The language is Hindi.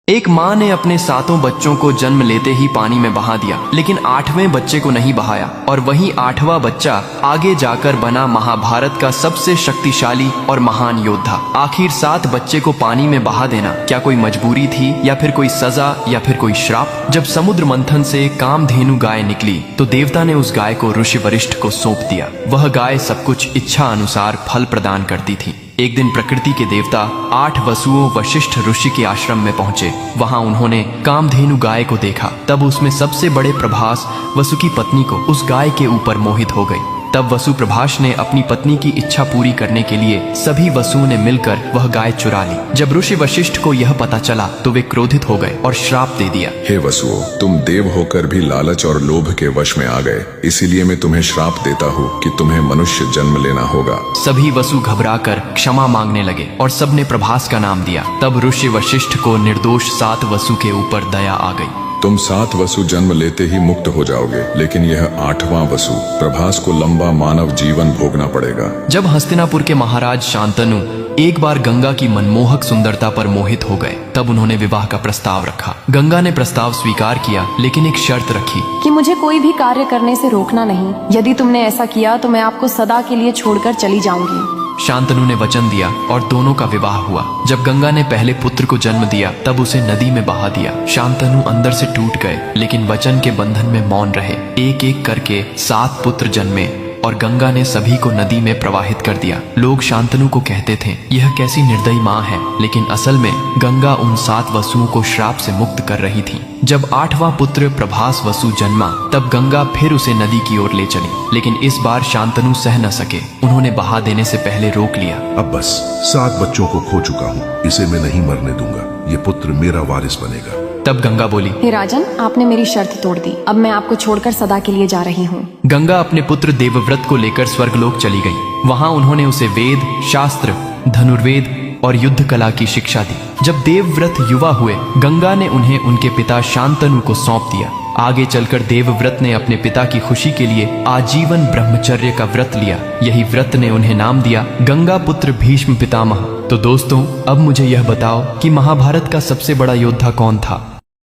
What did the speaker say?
एक माँ ने अपने 7 बच्चों को जन्म लेते ही पानी में बहा दिया, लेकिन 8वें बच्चे को नहीं बहाया और वही 8वां बच्चा आगे जाकर बना महाभारत का सबसे शक्तिशाली और महान योद्धा। आखिर 7 बच्चे को पानी में बहा देना क्या कोई मजबूरी थी या फिर कोई सजा या फिर कोई श्राप? जब समुद्र मंथन से कामधेनु गाय निकली तो देवता ने उस गाय को ऋषि वशिष्ठ को सौंप दिया। वह गाय सब कुछ इच्छा अनुसार फल प्रदान करती थी। एक दिन प्रकृति के देवता 8 वसुओं वशिष्ठ ऋषि के आश्रम में पहुंचे। वहां उन्होंने कामधेनु गाय को देखा। तब उसमें सबसे बड़े प्रभास वसु की पत्नी को उस गाय के ऊपर मोहित हो गई। तब वसु प्रभास ने अपनी पत्नी की इच्छा पूरी करने के लिए सभी वसुओं ने मिलकर वह गाय चुरा ली। जब ऋषि वशिष्ठ को यह पता चला तो वे क्रोधित हो गए और श्राप दे दिया। हे वसुओं, तुम देव होकर भी लालच और लोभ के वश में आ गए, इसीलिए मैं तुम्हें श्राप देता हूँ कि तुम्हें मनुष्य जन्म लेना होगा। सभी वसु घबराकर क्षमा मांगने लगे और सबने प्रभास का नाम दिया। तब ऋषि वशिष्ठ को निर्दोष 7 वसु के ऊपर दया आ गई। तुम 7 वसु जन्म लेते ही मुक्त हो जाओगे, लेकिन यह 8वां वसु प्रभास को लंबा मानव जीवन भोगना पड़ेगा। जब हस्तिनापुर के महाराज शांतनु एक बार गंगा की मनमोहक सुंदरता पर मोहित हो गए, तब उन्होंने विवाह का प्रस्ताव रखा। गंगा ने प्रस्ताव स्वीकार किया, लेकिन एक शर्त रखी कि मुझे कोई भी कार्य करने से रोकना नहीं। यदि तुमने ऐसा किया तो मैं आपको सदा के लिए छोड़कर चली जाऊंगी। शांतनु ने वचन दिया और दोनों का विवाह हुआ। जब गंगा ने पहले पुत्र को जन्म दिया तब उसे नदी में बहा दिया। शांतनु अंदर से टूट गए, लेकिन वचन के बंधन में मौन रहे। एक एक करके 7 पुत्र जन्मे और गंगा ने सभी को नदी में प्रवाहित कर दिया। लोग शांतनु को कहते थे, यह कैसी निर्दयी माँ है, लेकिन असल में गंगा उन 7 वसुओं को श्राप से मुक्त कर रही थी। जब 8वां पुत्र प्रभास वसु जन्मा तब गंगा फिर उसे नदी की ओर ले चली, लेकिन इस बार शांतनु सह न सके। उन्होंने बहा देने से पहले रोक लिया। अब बस 7 बच्चों को खो चुका हूँ, इसे मैं नहीं मरने दूंगा। ये पुत्र मेरा वारिस बनेगा। तब गंगा बोली, हे राजन, आपने मेरी शर्त तोड़ दी। अब मैं आपको छोड़कर सदा के लिए जा रही हूँ। गंगा अपने पुत्र देवव्रत को लेकर स्वर्गलोक चली गई। वहां उन्होंने उसे वेद, शास्त्र, धनुर्वेद और युद्ध कला की शिक्षा दी। जब देवव्रत युवा हुए, गंगा ने उन्हें उनके पिता शांतनु को सौंप दिया। आगे चलकर देवव्रत ने अपने पिता की खुशी के लिए आजीवन ब्रह्मचर्य का व्रत लिया। यही व्रत ने उन्हें नाम दिया गंगा पुत्र भीष्म पितामह। तो दोस्तों, अब मुझे यह बताओ कि महाभारत का सबसे बड़ा योद्धा कौन था?